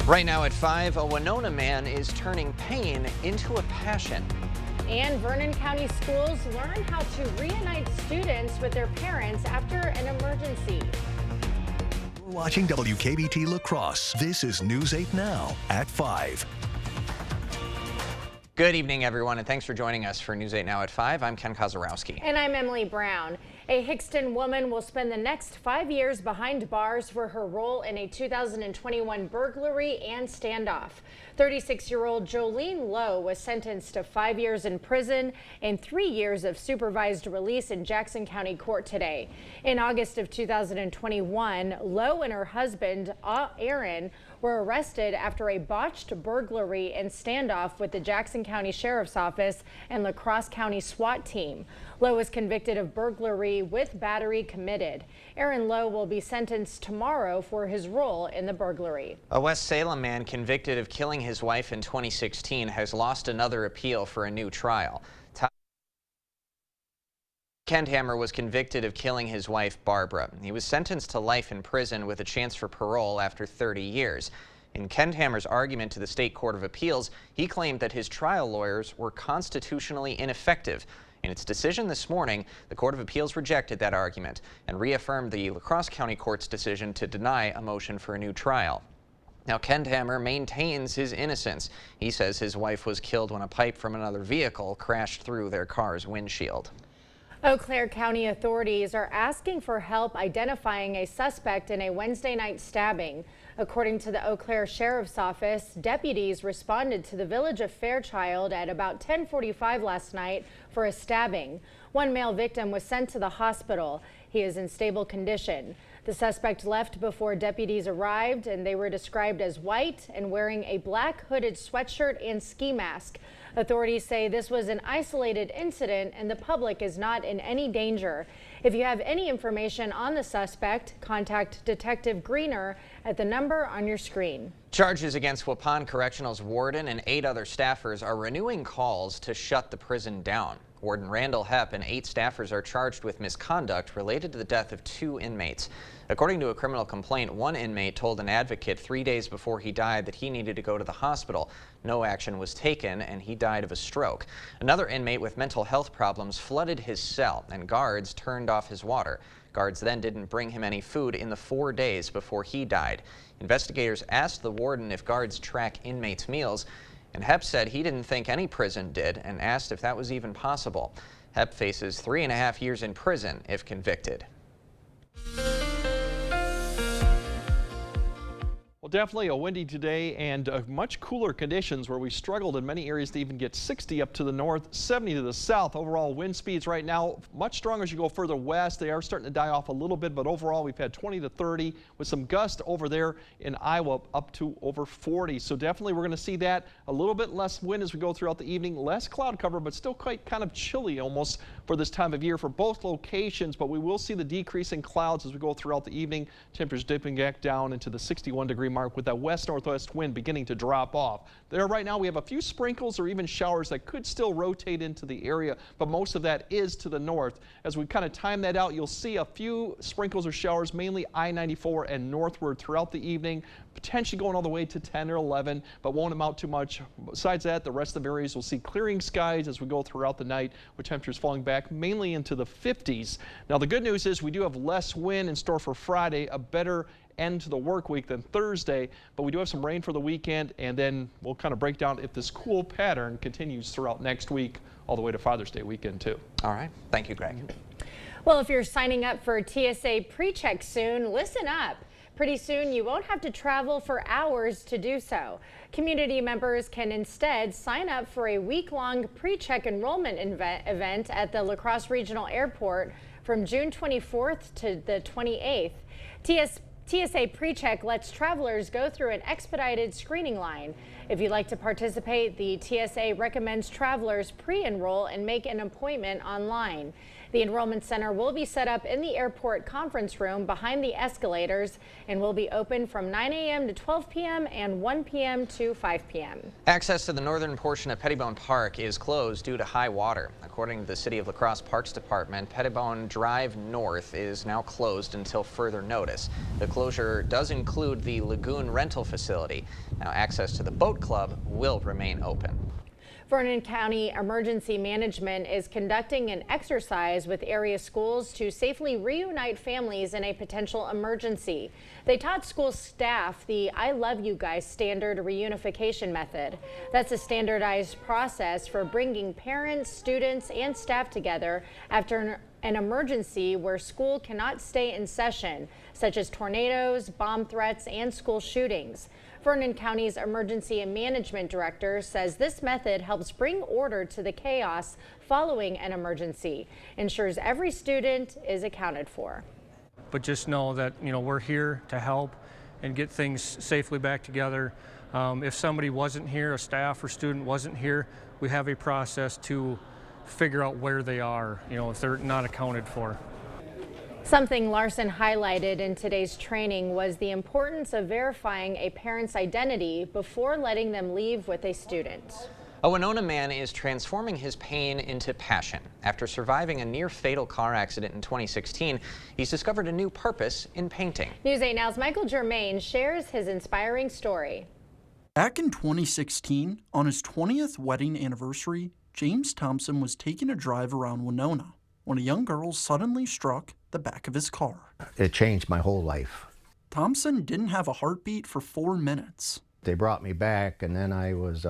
Right now at 5, a Winona man is turning pain into a passion. And Vernon County schools learn how to reunite students with their parents after an emergency. We're watching WKBT La Crosse. This is News 8 Now at 5. Good evening, everyone, and thanks for joining us for News 8 Now at 5. I'm Ken Kozarowski. And I'm Emily Brown. A Hickston woman will spend the next 5 years behind bars for her role in a 2021 burglary and standoff. 36-year-old Jolene Lowe was sentenced to 5 years in prison and 3 years of supervised release in Jackson County Court today. In August of 2021, Lowe and her husband, Aaron, were arrested after a botched burglary and standoff with the Jackson County Sheriff's Office and La Crosse County SWAT team. Lowe was convicted of burglary with battery committed. Aaron Lowe will be sentenced tomorrow for his role in the burglary. A West Salem man convicted of killing his wife in 2016 has lost another appeal for a new trial. Kendhammer was convicted of killing his wife, Barbara. He was sentenced to life in prison with a chance for parole after 30 years. In Kendhammer's argument to the State Court of Appeals, he claimed that his trial lawyers were constitutionally ineffective. In its decision this morning, the Court of Appeals rejected that argument and reaffirmed the La Crosse County Court's decision to deny a motion for a new trial. Now, Kendhammer maintains his innocence. He says his wife was killed when a pipe from another vehicle crashed through their car's windshield. Eau Claire County authorities are asking for help identifying a suspect in a Wednesday night stabbing. According to the Eau Claire Sheriff's Office, deputies responded to the village of Fairchild at about 10:45 last night for a stabbing. One male victim was sent to the hospital. He is in stable condition. The suspect left before deputies arrived, and they were described as white and wearing a black hooded sweatshirt and ski mask. Authorities say this was an isolated incident and the public is not in any danger. If you have any information on the suspect, contact Detective Greener at the number on your screen. Charges against Waupun Correctional's warden and 8 other staffers are renewing calls to shut the prison down. Warden Randall Hepp and 8 staffers are charged with misconduct related to the death of 2 inmates. According to a criminal complaint, one inmate told an advocate 3 days before he died that he needed to go to the hospital. No action was taken, and he died of a stroke. Another inmate with mental health problems flooded his cell, and guards turned off his water. Guards then didn't bring him any food in the 4 days before he died. Investigators asked the warden if guards track inmates' meals, and Hepp said he didn't think any prison did and asked if that was even possible. Hepp faces 3.5 years in prison if convicted. Well, definitely a windy today and much cooler conditions where we struggled in many areas to even get 60 up to the north, 70 to the south. Overall wind speeds right now much stronger as you go further west. They are starting to die off a little bit, but overall we've had 20 to 30 with some gust over there in Iowa up to over 40. So definitely we're going to see that. A little bit less wind as we go throughout the evening, less cloud cover, but still quite kind of chilly almost for this time of year for both locations. But we will see the decrease in clouds as we go throughout the evening. Temperatures dipping back down into the 61-degree mark with that west-northwest wind beginning to drop off. There right now we have a few sprinkles or even showers that could still rotate into the area, but most of that is to the north. As we kind of time that out, you'll see a few sprinkles or showers, mainly I-94 and northward throughout the evening, potentially going all the way to 10 or 11, but won't amount too much. Besides that, the rest of the areas will see clearing skies as we go throughout the night, with temperatures falling back mainly into the 50s. Now the good news is we do have less wind in store for Friday, a better end to the work week than Thursday, but we do have some rain for the weekend, and then we'll kind of break down if this cool pattern continues throughout next week all the way to Father's Day weekend too. All right. Thank you, Greg. Well, if you're signing up for TSA PreCheck soon, listen up. Pretty soon you won't have to travel for hours to do so. Community members can instead sign up for a week-long PreCheck enrollment event at the La Crosse Regional Airport from June 24th to the 28th. TSA PreCheck lets travelers go through an expedited screening line. If you'd like to participate, the TSA recommends travelers pre-enroll and make an appointment online. The enrollment center will be set up in the airport conference room behind the escalators and will be open from 9 a.m. to 12 p.m. and 1 p.m. to 5 p.m. Access to the northern portion of Pettibone Park is closed due to high water. According to the City of La Crosse Parks Department, Pettibone Drive North is now closed until further notice. The closure does include the Lagoon rental facility. Now, access to the boat club will remain open. Vernon County Emergency Management is conducting an exercise with area schools to safely reunite families in a potential emergency. They taught school staff the I Love You Guys standard reunification method. That's a standardized process for bringing parents, students, and staff together after an emergency where school cannot stay in session, such as tornadoes, bomb threats, and school shootings. Vernon County's Emergency and Management Director says this method helps bring order to the chaos following an emergency, ensures every student is accounted for. But just know that, we're here to help and get things safely back together. If somebody wasn't here, a staff or student wasn't here, we have a process to figure out where they are, if they're not accounted for. Something Larson highlighted in today's training was the importance of verifying a parent's identity before letting them leave with a student. A Winona man is transforming his pain into passion. After surviving a near-fatal car accident in 2016, he's discovered a new purpose in painting. News 8 Now's Michael Germain shares his inspiring story. Back in 2016, on his 20th wedding anniversary, James Thompson was taking a drive around Winona when a young girl suddenly struck the back of his car. It changed my whole life. Thompson didn't have a heartbeat for 4 minutes. They brought me back, and then I was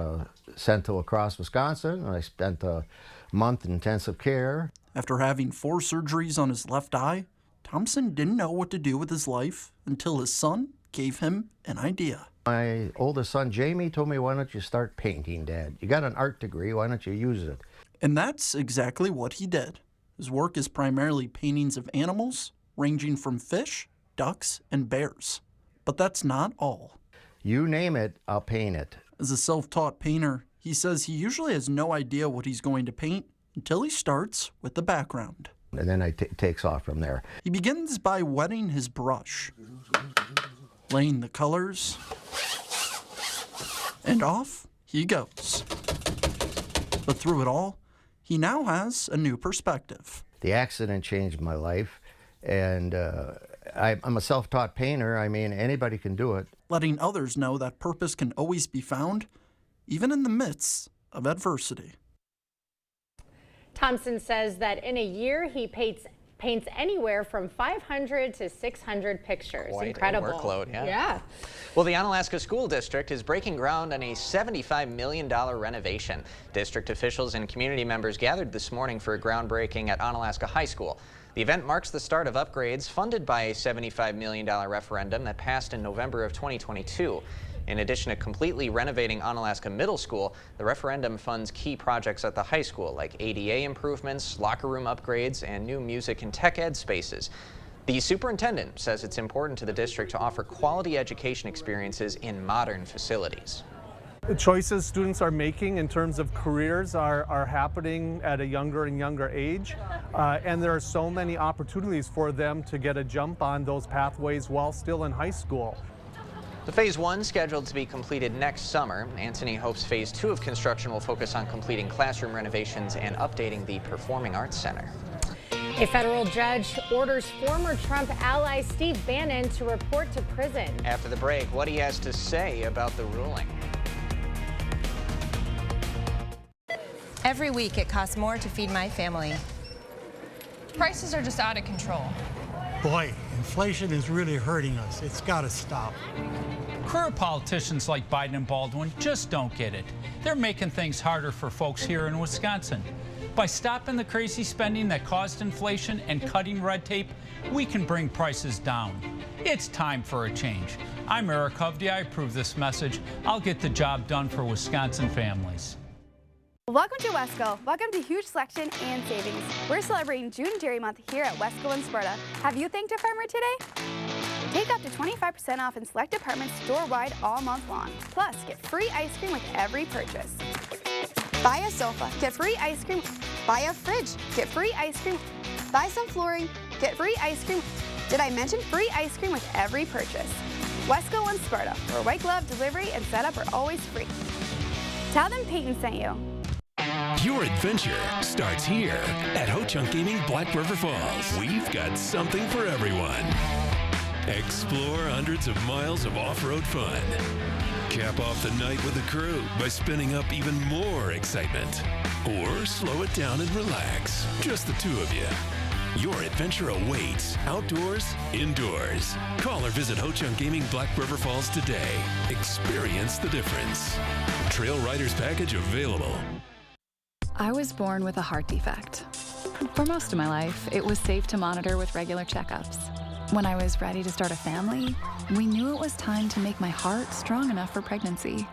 sent to La Crosse, Wisconsin. I spent a month in intensive care. After having 4 surgeries on his left eye, Thompson didn't know what to do with his life until his son gave him an idea. My oldest son, Jamie, told me, "Why don't you start painting, Dad? You got an art degree, why don't you use it?" And that's exactly what he did. His work is primarily paintings of animals, ranging from fish, ducks, and bears. But that's not all. You name it, I'll paint it. As a self-taught painter, he says he usually has no idea what he's going to paint until he starts with the background. And then it takes off from there. He begins by wetting his brush, laying the colors, and off he goes. But through it all, he now has a new perspective. The accident changed my life, and I'm a self-taught painter. I mean, anybody can do it. Letting others know that purpose can always be found, even in the midst of adversity. Thompson says that in a year he paints anywhere from 500 to 600 pictures. Quite incredible. a workload, yeah. Yeah. Well, the Onalaska School District is breaking ground on a $75 million renovation. District officials and community members gathered this morning for a groundbreaking at Onalaska High School. The event marks the start of upgrades funded by a $75 million referendum that passed in November of 2022. In addition to completely renovating Onalaska Middle School, the referendum funds key projects at the high school like ADA improvements, locker room upgrades, and new music and tech ed spaces. The superintendent says it's important to the district to offer quality education experiences in modern facilities. The choices students are making in terms of careers are happening at a younger and younger age, and there are so many opportunities for them to get a jump on those pathways while still in high school. The Phase 1 scheduled to be completed next summer. Anthony hopes Phase 2 of construction will focus on completing classroom renovations and updating the Performing Arts Center. A federal judge orders former Trump ally Steve Bannon to report to prison. After the break, what he has to say about the ruling. Every week it costs more to feed my family. Prices are just out of control. Boy, inflation is really hurting us. It's got to stop. Career politicians like Biden and Baldwin just don't get it. They're making things harder for folks here in Wisconsin. By stopping the crazy spending that caused inflation and cutting red tape, we can bring prices down. It's time for a change. I'm Eric Hovde. I approve this message. I'll get the job done for Wisconsin families. Welcome to Wesco. Welcome to huge selection and savings. We're celebrating June Dairy Month here at Wesco in Sparta. Have you thanked a farmer today? Take up to 25% off in select departments store-wide all month long. Plus, get free ice cream with every purchase. Buy a sofa, get free ice cream. Buy a fridge, get free ice cream. Buy some flooring, get free ice cream. Did I mention free ice cream with every purchase? Wesco and Sparta, where white glove delivery and setup are always free. Tell them Peyton sent you. Your adventure starts here at Ho-Chunk Gaming Black River Falls. We've got something for everyone. Explore hundreds of miles of off-road fun. Cap off the night with the crew by spinning up even more excitement. Or slow it down and relax. Just the two of you. Your adventure awaits, outdoors, indoors. Call or visit Ho-Chunk Gaming Black River Falls today. Experience the difference. Trail Riders Package available. I was born with a heart defect. For most of my life, it was safe to monitor with regular checkups. When I was ready to start a family, we knew it was time to make my heart strong enough for pregnancy.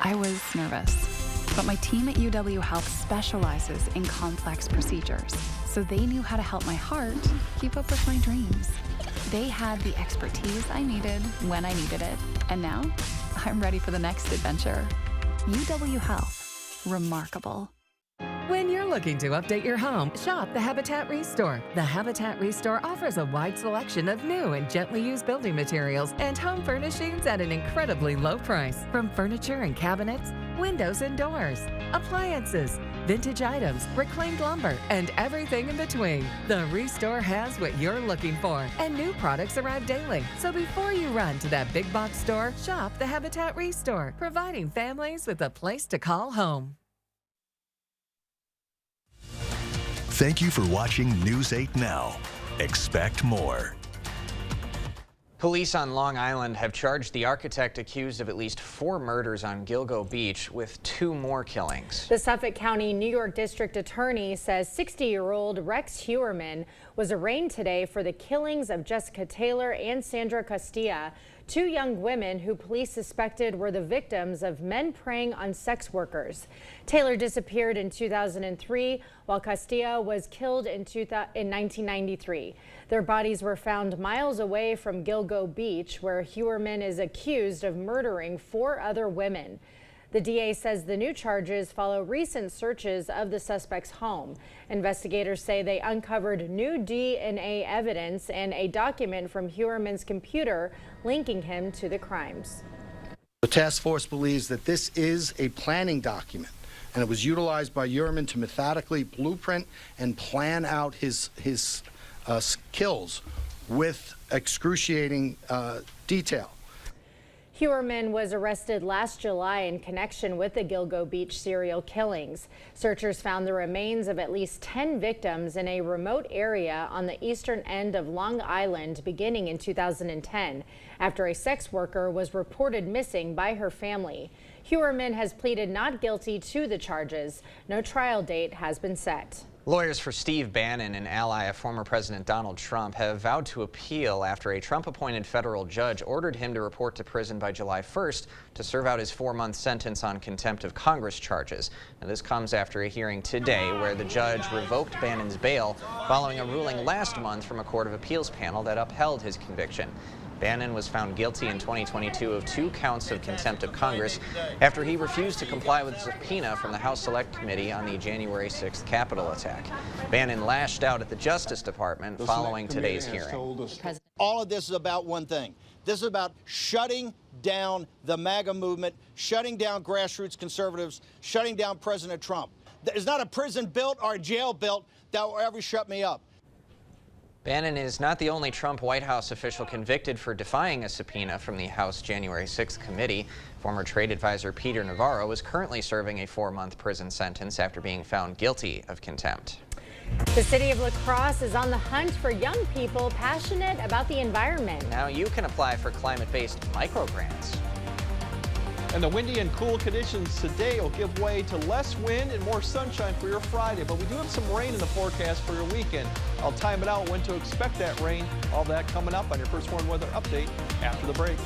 I was nervous, but my team at UW Health specializes in complex procedures, so they knew how to help my heart keep up with my dreams. They had the expertise I needed when I needed it, and now I'm ready for the next adventure. UW Health. Remarkable. When you're looking to update your home, shop the Habitat Restore. The Habitat Restore offers a wide selection of new and gently used building materials and home furnishings at an incredibly low price. From furniture and cabinets, windows and doors, appliances, vintage items, reclaimed lumber, and everything in between. The Restore has what you're looking for, and new products arrive daily. So before you run to that big box store, shop the Habitat Restore, providing families with a place to call home. Thank you for watching News 8 Now. Expect more. Police on Long Island have charged the architect accused of at least 4 murders on Gilgo Beach with 2 more killings. The Suffolk County, New York District Attorney says 60-year-old Rex Heuermann was arraigned today for the killings of Jessica Taylor and Sandra Castilla, 2 young women who police suspected were the victims of men preying on sex workers. Taylor disappeared in 2003, while Castilla was killed in 1993. Their bodies were found miles away from Gilgo Beach, where Heuermann is accused of murdering 4 other women. The DA says the new charges follow recent searches of the suspect's home. Investigators say they uncovered new DNA evidence and a document from Heuermann's computer linking him to the crimes. The task force believes that this is a planning document, and it was utilized by Heuermann to methodically blueprint and plan out his kills with excruciating detail. Heuermann was arrested last July in connection with the Gilgo Beach serial killings. Searchers found the remains of at least 10 victims in a remote area on the eastern end of Long Island beginning in 2010, after a sex worker was reported missing by her family. Heuermann has pleaded not guilty to the charges. No trial date has been set. Lawyers for Steve Bannon, an ally of former President Donald Trump, have vowed to appeal after a Trump-appointed federal judge ordered him to report to prison by July 1st to serve out his 4-month sentence on contempt of Congress charges. Now, this comes after a hearing today where the judge revoked Bannon's bail following a ruling last month from a Court of Appeals panel that upheld his conviction. Bannon was found guilty in 2022 of 2 counts of contempt of Congress after he refused to comply with a subpoena from the House Select Committee on the January 6th Capitol attack. Bannon lashed out at the Justice Department following today's hearing. All of this is about one thing. This is about shutting down the MAGA movement, shutting down grassroots conservatives, shutting down President Trump. There's not a prison built or a jail built that will ever shut me up. Bannon is not the only Trump White House official convicted for defying a subpoena from the House January 6th committee. Former trade advisor Peter Navarro is currently serving a 4-month prison sentence after being found guilty of contempt. The city of La Crosse is on the hunt for young people passionate about the environment. Now you can apply for climate-based microgrants. And the windy and cool conditions today will give way to less wind and more sunshine for your Friday. But we do have some rain in the forecast for your weekend. I'll time it out when to expect that rain. All that coming up on your First Warn Weather Update after the break.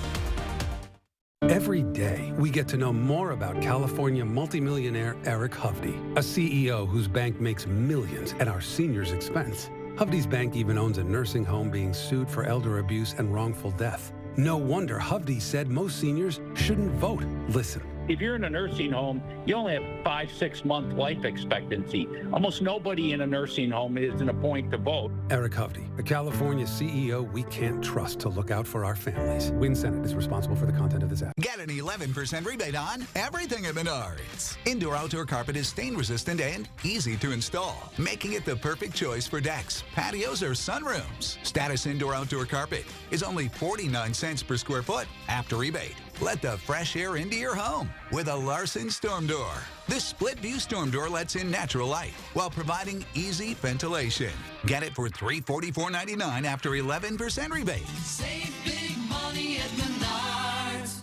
Every day, we get to know more about California multimillionaire Eric Hovde, a CEO whose bank makes millions at our seniors' expense. Hovde's bank even owns a nursing home being sued for elder abuse and wrongful death. No wonder Hovde said most seniors shouldn't vote. Listen, If you're in a nursing home, you only have 5-6 month life expectancy. Almost nobody in a nursing home is in a point to vote. Eric Hovde, a California CEO we can't trust to look out for our families. Win Senate is responsible for the content of this app. Get an 11% rebate on everything at Menards. Indoor-outdoor carpet is stain-resistant and easy to install, making it the perfect choice for decks, patios, or sunrooms. Status indoor-outdoor carpet is only 49 cents per square foot after rebate. Let the fresh air into your home with a Larson Storm Door. This split-view storm door lets in natural light while providing easy ventilation. Get it for $344.99 after 11% rebate. Save big money at Menards.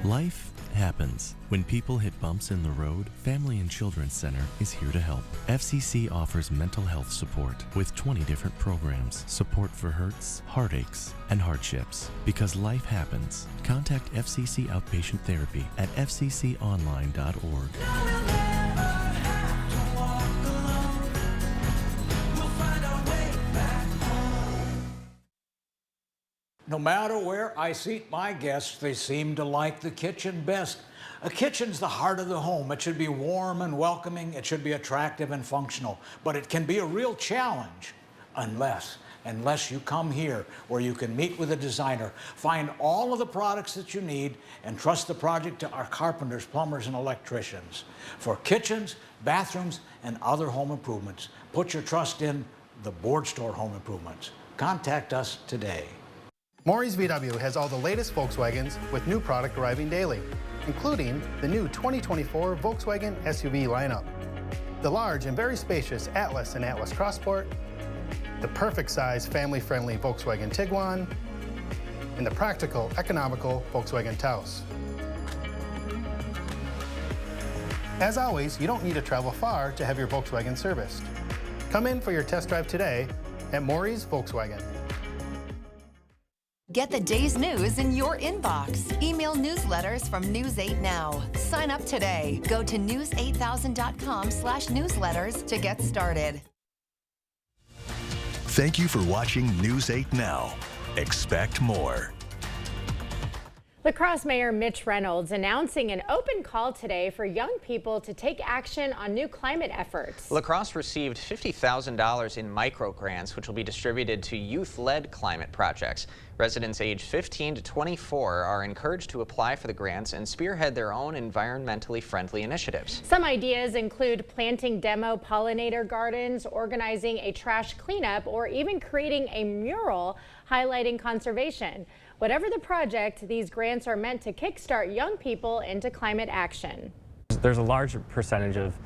Life happens. When people hit bumps in the road, Family and Children's Center is here to help. FCC offers mental health support with 20 different programs, support for hurts, heartaches, and hardships. Because life happens, contact FCC Outpatient Therapy at fcconline.org. No matter where I seat my guests, they seem to like the kitchen best. A kitchen's the heart of the home. It should be warm and welcoming. It should be attractive and functional. But it can be a real challenge unless you come here where you can meet with a designer, find all of the products that you need, and trust the project to our carpenters, plumbers, and electricians. For kitchens, bathrooms, and other home improvements, put your trust in the Board Store Home Improvements. Contact us today. Maury's VW has all the latest Volkswagens with new product arriving daily, including the new 2024 Volkswagen SUV lineup, the large and very spacious Atlas and Atlas Crossport, the perfect size family-friendly Volkswagen Tiguan, and the practical, economical Volkswagen Taos. As always, you don't need to travel far to have your Volkswagen serviced. Come in for your test drive today at Maury's Volkswagen. Get the day's news in your inbox. Email newsletters from News 8 Now. Sign up today. Go to news8000.com/newsletters to get started. Thank you for watching News 8 Now. Expect more. La Crosse Mayor Mitch Reynolds announcing an open call today for young people to take action on new climate efforts. La Crosse received $50,000 in micro grants, which will be distributed to youth-led climate projects. Residents aged 15 to 24 are encouraged to apply for the grants and spearhead their own environmentally friendly initiatives. Some ideas include planting demo pollinator gardens, organizing a trash cleanup, or even creating a mural highlighting conservation. Whatever the project, these grants are meant to kickstart young people into climate action. There's a large percentage of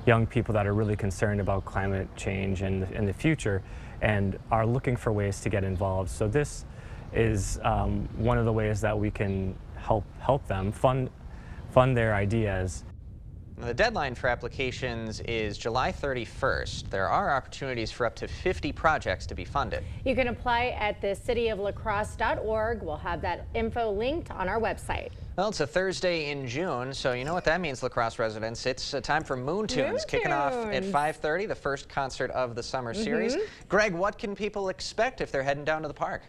young people that are really concerned about climate change in the future and are looking for ways to get involved. So this is one of the ways that we can help them fund their ideas. The deadline for applications is July 31st. There are opportunities for up to 50 projects to be funded. You can apply at thecityoflacrosse.org. We'll have that info linked on our website. Well, it's a Thursday in June, so you know what that means, La Crosse residents. It's time for Moon Tunes, kicking off at 5:30, the first concert of the summer series. Greg, what can people expect if they're heading down to the park?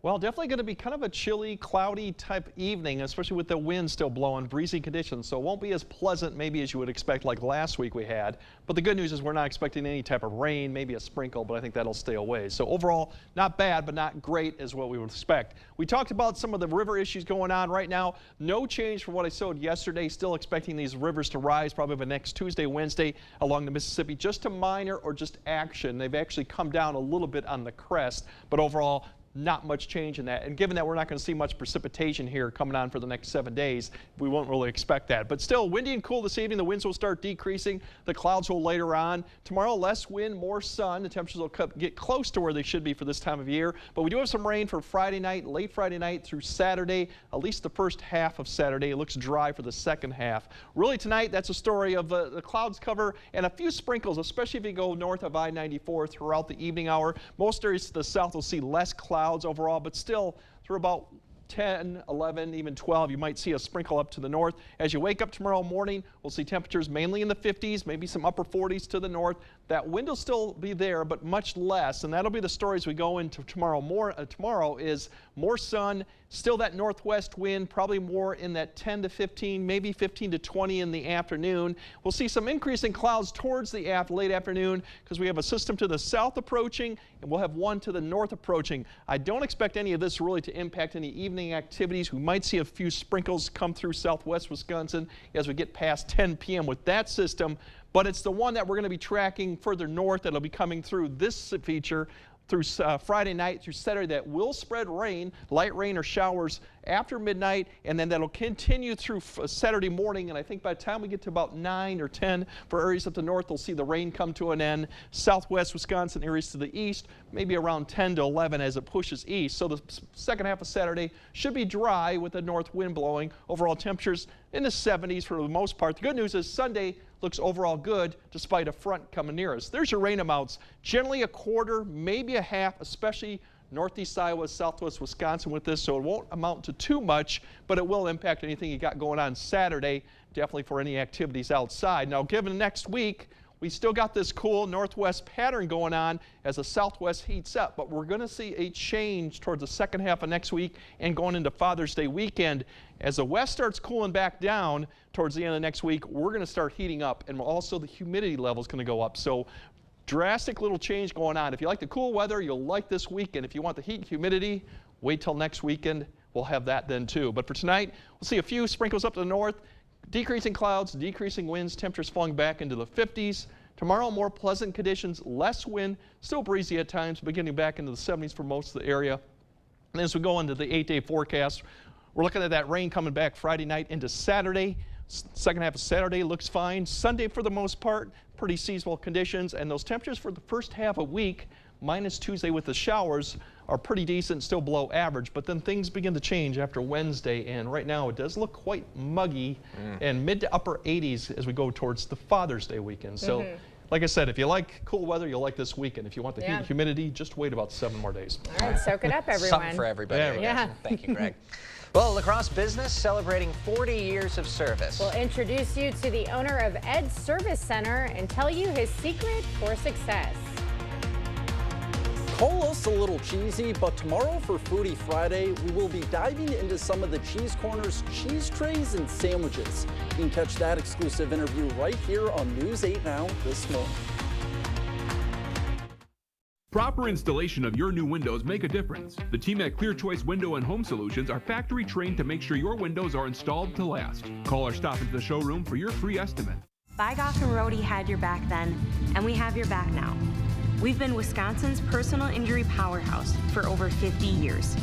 Well, definitely going to be kind of a chilly, cloudy type evening, especially with the wind still blowing, breezy conditions. So it won't be as pleasant maybe as you would expect like last week we had. But the good news is we're not expecting any type of rain, maybe a sprinkle, but I think that'll stay away. So overall, not bad, but not great is what we would expect. We talked about some of the river issues going on right now. No change from what I showed yesterday. Still expecting these rivers to rise probably by next Tuesday, Wednesday along the Mississippi. Just a minor or just action. They've actually come down a little bit on the crest, but overall, not much change in that. And given that we're not going to see much precipitation here coming on for the next 7 days, we won't really expect that. But still, windy and cool this evening. The winds will start decreasing. The clouds will later on. Tomorrow, less wind, more sun. The temperatures will get close to where they should be for this time of year. But we do have some rain for Friday night, late Friday night through Saturday, at least the first half of Saturday. It looks dry for the second half. Really tonight, that's a story of the clouds cover and a few sprinkles, especially if you go north of I-94 throughout the evening hour. Most areas to the south will see less clouds overall, but still through about 10, 11, even 12. You might see a sprinkle up to the north. As you wake up tomorrow morning, we'll see temperatures mainly in the 50s, maybe some upper 40s to the north. That wind will still be there, but much less, and that'll be the story as we go into tomorrow. Tomorrow is more sun, still that northwest wind, probably more in that 10 to 15, maybe 15 to 20 in the afternoon. We'll see some increasing clouds towards the late afternoon because we have a system to the south approaching, and we'll have one to the north approaching. I don't expect any of this really to impact any evening activities. We might see a few sprinkles come through southwest Wisconsin as we get past 10 p.m. with that system, but it's the one that we're going to be tracking further north that'll be coming through this feature through Friday night through Saturday that will spread rain, light rain or showers after midnight, and then that'll continue through Saturday morning. And I think by the time we get to about 9 or 10 for areas up the north, they'll see the rain come to an end. Southwest Wisconsin areas to the east, maybe around 10 to 11 as it pushes east. So the second half of Saturday should be dry with the north wind blowing. Overall temperatures in the 70s for the most part. The good news is Sunday looks overall good despite a front coming near us. There's your rain amounts. Generally a quarter, maybe a half, especially northeast Iowa, southwest Wisconsin with this, so it won't amount to too much, but it will impact anything you got going on Saturday, definitely for any activities outside. Now, given next week, we still got this cool northwest pattern going on as the southwest heats up, but we're going to see a change towards the second half of next week and going into Father's Day weekend. As the west starts cooling back down towards the end of next week, we're going to start heating up, and also the humidity level is going to go up. So drastic little change going on. If you like the cool weather, you'll like this weekend. If you want the heat and humidity, wait till next weekend. We'll have that then too. But for tonight, we'll see a few sprinkles up to the north, decreasing clouds, decreasing winds, temperatures falling back into the 50s. Tomorrow, more pleasant conditions, less wind, still breezy at times, beginning back into the 70s for most of the area. And as we go into the 8-day forecast, we're looking at that rain coming back Friday night into Saturday. Second half of Saturday looks fine. Sunday, for the most part, pretty seasonal conditions. And those temperatures for the first half of the week, minus Tuesday with the showers, are pretty decent, still below average. But then things begin to change after Wednesday. And right now, it does look quite muggy and mid to upper 80s as we go towards the Father's Day weekend. So, like I said, if you like cool weather, you'll like this weekend. If you want the heat and humidity, just wait about 7 more days. All right, soak it up, everyone. Something for everybody. Yeah. Thank you, Greg. Well, Lacrosse Business celebrating 40 years of service. We'll introduce you to the owner of Ed's Service Center and tell you his secret for success. Call us a little cheesy, but tomorrow for Foodie Friday, we will be diving into some of the Cheese Corner's cheese trays and sandwiches. You can catch that exclusive interview right here on News 8 Now this morning. Proper installation of your new windows make a difference. The team at Clear Choice Window and Home Solutions are factory trained to make sure your windows are installed to last. Call or stop into the showroom for your free estimate. Bygoff and Rohde had your back then, and we have your back now. We've been Wisconsin's personal injury powerhouse for over 50 years.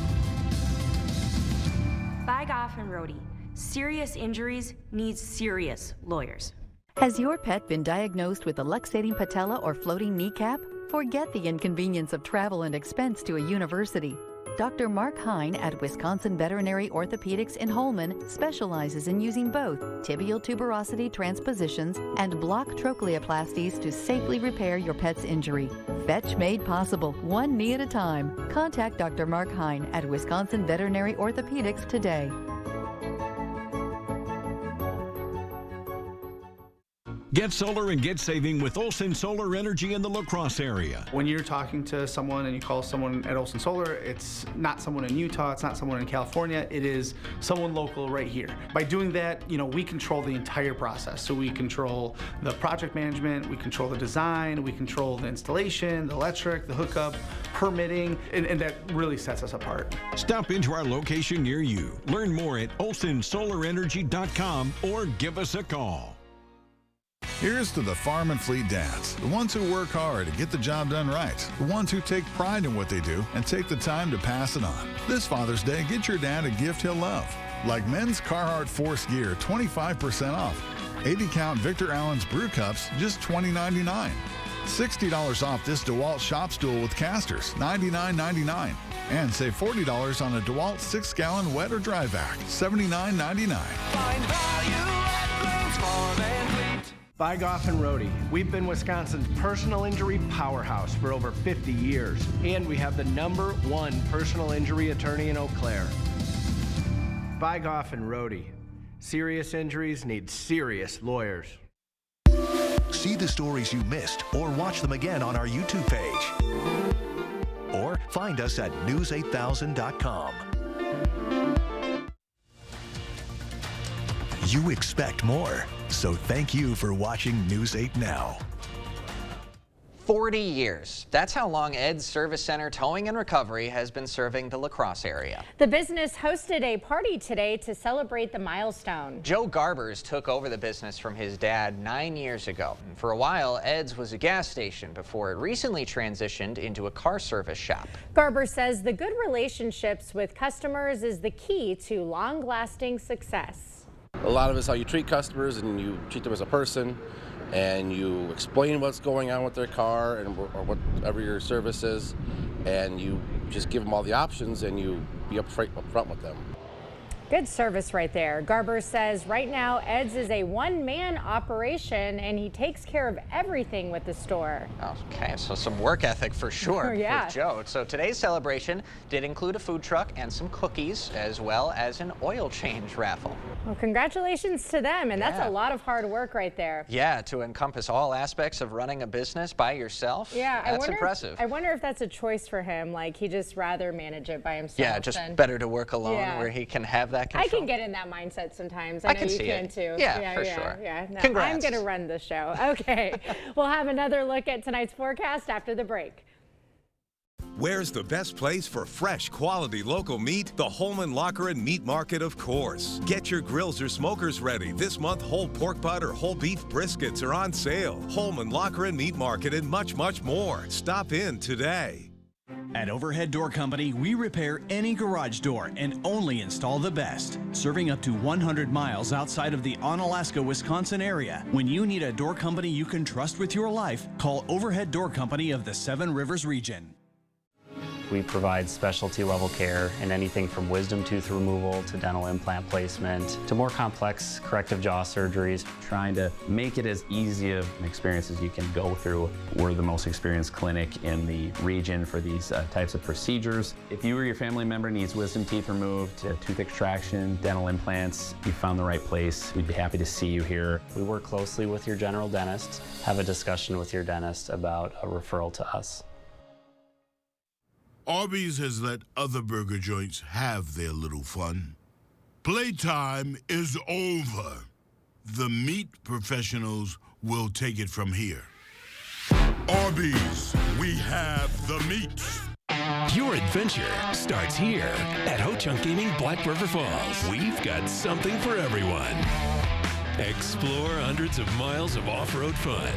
Bygoff and Rohde. Serious injuries need serious lawyers. Has your pet been diagnosed with a luxating patella or floating kneecap? Forget the inconvenience of travel and expense to a university. Dr. Mark Hine at Wisconsin Veterinary Orthopedics in Holmen specializes in using both tibial tuberosity transpositions and block trochleoplasties to safely repair your pet's injury. Fetch made possible, one knee at a time. Contact Dr. Mark Hine at Wisconsin Veterinary Orthopedics today. Get solar and get saving with Olson Solar Energy in the La Crosse area. When you're talking to someone and you call someone at Olson Solar, it's not someone in Utah, it's not someone in California, it is someone local right here. By doing that, we control the entire process. So we control the project management, we control the design, we control the installation, the electric, the hookup, permitting, and that really sets us apart. Stop into our location near you. Learn more at olsonsolarenergy.com or give us a call. Here's to the farm and fleet dads, the ones who work hard to get the job done right, the ones who take pride in what they do and take the time to pass it on. This Father's Day, get your dad a gift he'll love, like men's Carhartt Force Gear, 25% off. 80-count Victor Allen's brew cups, just $20.99. $60 off this DeWalt shop stool with casters, $99.99. And save $40 on a DeWalt 6-gallon wet or dry vac, $79.99. Find value at Glenn's Farm and Fleet. Bygoff and Rohde. We've been Wisconsin's personal injury powerhouse for over 50 years, and we have the #1 personal injury attorney in Eau Claire. Bygoff and Rohde. Serious injuries need serious lawyers. See the stories you missed or watch them again on our YouTube page. Or find us at news8000.com. You expect more, so thank you for watching News 8 Now. 40 years. That's how long Ed's Service Center Towing and Recovery has been serving the La Crosse area. The business hosted a party today to celebrate the milestone. Joe Garbers took over the business from his dad 9 years ago. And for a while, Ed's was a gas station before it recently transitioned into a car service shop. Garber says the good relationships with customers is the key to long-lasting success. A lot of it's how you treat customers and you treat them as a person, and you explain what's going on with their car and or whatever your service is, and you just give them all the options and you be upfront with them. Good service right there. Garber says right now Ed's is a one-man operation and he takes care of everything with the store. Okay, so some work ethic for sure Yeah. with Joe. So today's celebration did include a food truck and some cookies, as well as an oil change raffle. Well, congratulations to them, and that's Yeah. a lot of hard work right there. Yeah, to encompass all aspects of running a business by yourself. Yeah, That's impressive. I wonder if that's a choice for him, like he just rather manage it by himself. Yeah, just than, better to work alone Yeah. where he can have that control. I can get in that mindset sometimes. I I know can you see can it. too. Yeah, for sure. Yeah. No, Congrats. I'm going to run the show. Okay. We'll have another look at tonight's forecast after the break. Where's the best place for fresh, quality local meat? The Holman Locker and Meat Market, of course. Get your grills or smokers ready. This month, whole pork butt or whole beef briskets are on sale. Holman Locker and Meat Market and much, much more. Stop in today. At Overhead Door Company, we repair any garage door and only install the best. Serving up to 100 miles outside of the Onalaska, Wisconsin area. When you need a door company you can trust with your life, call Overhead Door Company of the Seven Rivers region. We provide specialty level care in anything from wisdom tooth removal to dental implant placement to more complex corrective jaw surgeries. Trying to make it as easy of an experience as you can go through. We're the most experienced clinic in the region for these types of procedures. If you or your family member needs wisdom teeth removed, tooth extraction, dental implants, you found the right place. We'd be happy to see you here. We work closely with your general dentist, have a discussion with your dentist about a referral to us. Arby's has let other burger joints have their little fun. Playtime is over. The meat professionals will take it from here. Arby's, we have the meats. Your adventure starts here at Ho Chunk Gaming Black River Falls. We've got something for everyone. Explore hundreds of miles of off-road fun.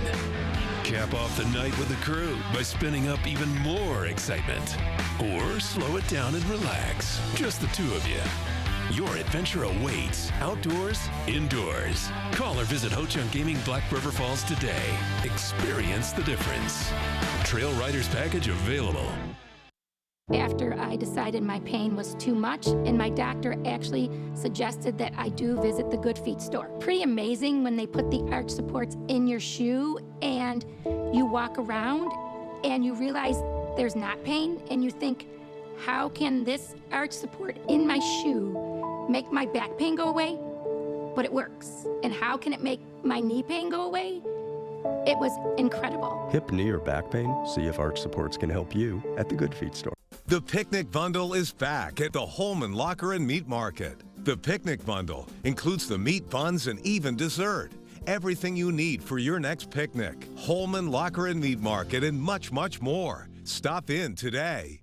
Cap off the night with the crew by spinning up even more excitement. Or slow it down and relax. Just the two of you. Your adventure awaits, outdoors, indoors. Call or visit Ho Chunk Gaming Black River Falls today. Experience the difference. Trail Riders Package available. After I decided my pain was too much, and my doctor actually suggested that I do visit the Good Feet store. Pretty amazing when they put the arch supports in your shoe and you walk around and you realize there's not pain and you think, how can this arch support in my shoe make my back pain go away? But it works. And how can it make my knee pain go away? It was incredible. Hip, knee, or back pain? See if arch supports can help you at the Good Feet store. The Picnic Bundle is back at the Holman Locker and Meat Market. The Picnic Bundle includes the meat buns and even dessert. Everything you need for your next picnic. Holman Locker and Meat Market and much, much more. Stop in today.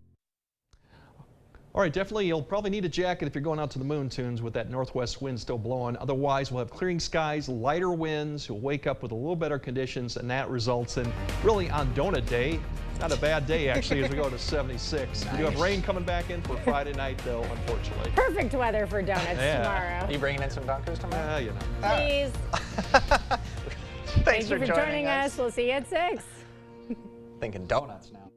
All right, definitely you'll probably need a jacket if you're going out to the Moon Tunes with that northwest wind still blowing. Otherwise, we'll have clearing skies, lighter winds. You'll wake up with a little better conditions, and that results in really on Donut Day. Not a bad day, actually, as we go to 76. Nice. We do have rain coming back in for Friday night, though, unfortunately. Perfect weather for donuts Yeah. tomorrow. You bringing in some dunkers tomorrow? You know. Please. Thanks Thank you for joining us. We'll see you at 6. Thinking donuts now.